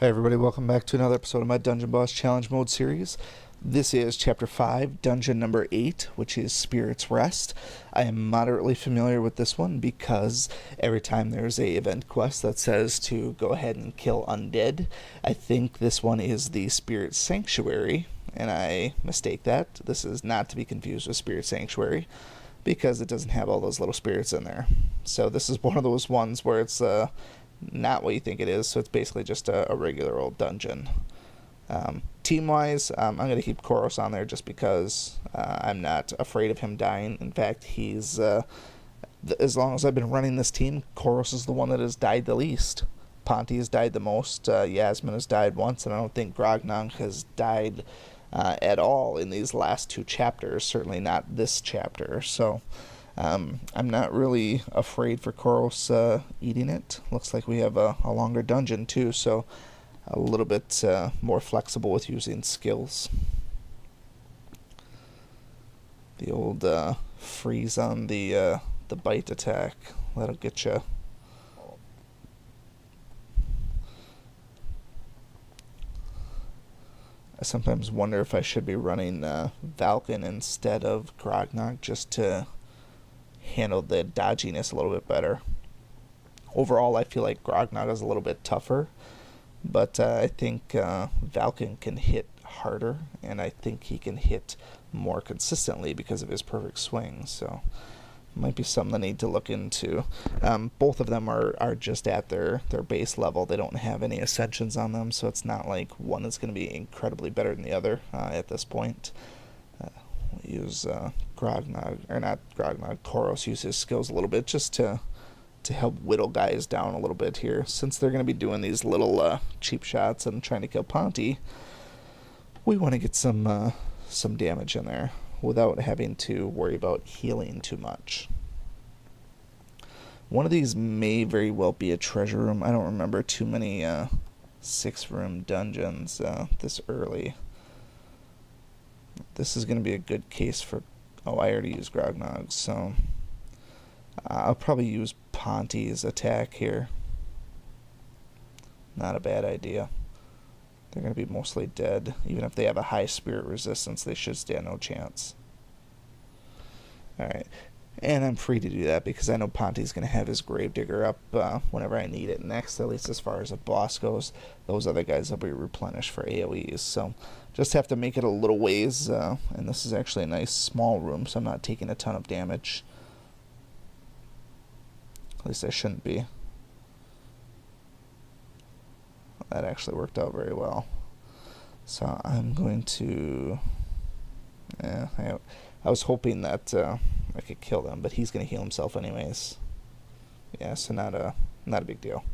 Hi everybody, welcome back to another episode of my Dungeon Boss Challenge Mode series. This is Chapter 5, Dungeon number 8, which is Spirit's Rest. I am moderately familiar with this one because every time there's a event quest that says to go ahead and kill undead, I think this one is the Spirit Sanctuary, and I mistake that. This is not to be confused with Spirit Sanctuary because it doesn't have all those little spirits in there. So this is one of those ones where it's not what you think it is, so it's basically just a regular old dungeon. Team-wise, I'm going to keep Koros on there just because I'm not afraid of him dying. In fact, he's as long as I've been running this team, Koros is the one that has died the least. Ponti has died the most, Yasmin has died once, and I don't think Grognog has died at all in these last two chapters, certainly not this chapter, so I'm not really afraid for Koros eating it. Looks like we have a longer dungeon too, so a little bit more flexible with using skills. The old freeze on the bite attack, that'll get you. I sometimes wonder if I should be running Valken instead of Grognog just to handle the dodginess a little bit better. Overall, I feel like Grognog is a little bit tougher, but I think Valken can hit harder, and I think he can hit more consistently because of his perfect swing, so it might be something I need to look into. Both of them are just at their base level. They don't have any ascensions on them, so it's not like one is going to be incredibly better than the other at this point. Use Grognog, or not Grognog, Koros, use his skills a little bit just to help whittle guys down a little bit here. Since they're going to be doing these little cheap shots and trying to kill Ponti, we want to get some damage in there without having to worry about healing too much. One of these may very well be a treasure room. I don't remember too many 6-room dungeons this early. This is going to be a good case for... Oh, I already used Grognog, so I'll probably use Ponti's attack here. Not a bad idea. They're going to be mostly dead. Even if they have a high spirit resistance, they should stand no chance. Alright, and I'm free to do that because I know Ponti's going to have his Gravedigger up whenever I need it next, at least as far as a boss goes. Those other guys will be replenished for AoEs, so just have to make it a little ways, and this is actually a nice small room, so I'm not taking a ton of damage. At least I shouldn't be. That actually worked out very well. So I'm going to... I was hoping that I could kill them, but he's going to heal himself anyways. Yeah, so not a big deal.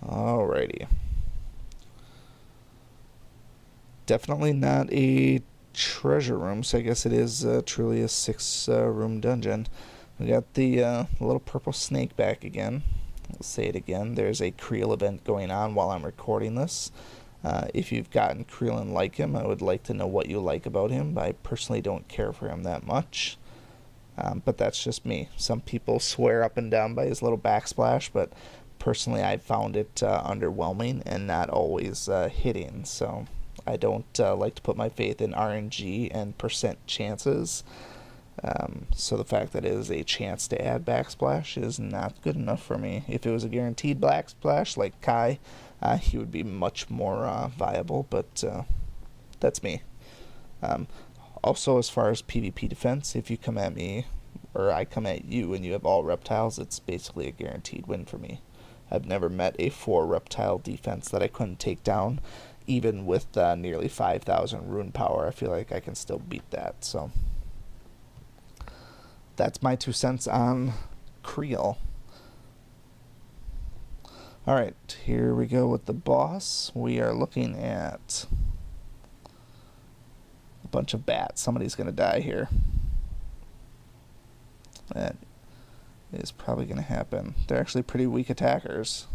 Alrighty. Definitely not a treasure room, so I guess it is truly a 6-room dungeon. We got the little purple snake back again. I'll say it again. There's a Creel event going on while I'm recording this. If you've gotten Creel and like him, I would like to know what you like about him. I personally don't care for him that much. But that's just me. Some people swear up and down by his little backsplash, but personally I found it underwhelming and not always hitting. So I don't like to put my faith in RNG and percent chances. So the fact that it is a chance to add backsplash is not good enough for me. If it was a guaranteed backsplash like Kai, he would be much more viable, but that's me. Also, as far as PvP defense, if you come at me, or I come at you and you have all reptiles, it's basically a guaranteed win for me. I've never met a 4-reptile defense that I couldn't take down, even with nearly 5,000 rune power. I feel like I can still beat that, so that's my 2 cents on Creel. Alright, here we go with the boss. We are looking at a bunch of bats. Somebody's going to die here. That is probably going to happen. They're actually pretty weak attackers.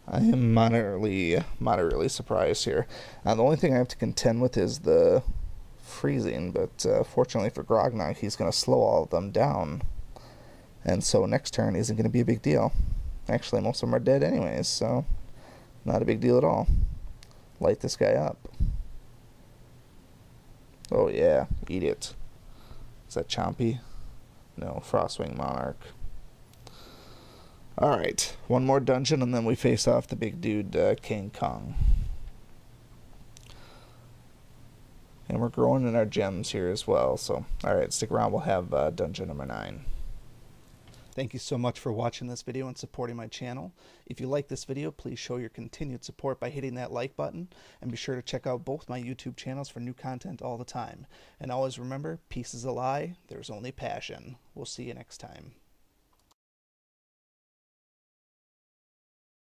I am moderately surprised here. The only thing I have to contend with is the freezing, but fortunately for Grognak, he's going to slow all of them down. And so next turn isn't going to be a big deal. Actually, most of them are dead anyways, so not a big deal at all. Light this guy up. Oh yeah, eat it. Is that Chompy? No, Frostwing Monarch. Alright, one more dungeon and then we face off the big dude, King Kong. And we're growing in our gems here as well, so alright, stick around, we'll have dungeon number 9. Thank you so much for watching this video and supporting my channel. If you like this video, please show your continued support by hitting that like button, and be sure to check out both my YouTube channels for new content all the time. And always remember, peace is a lie, there's only passion. We'll see you next time.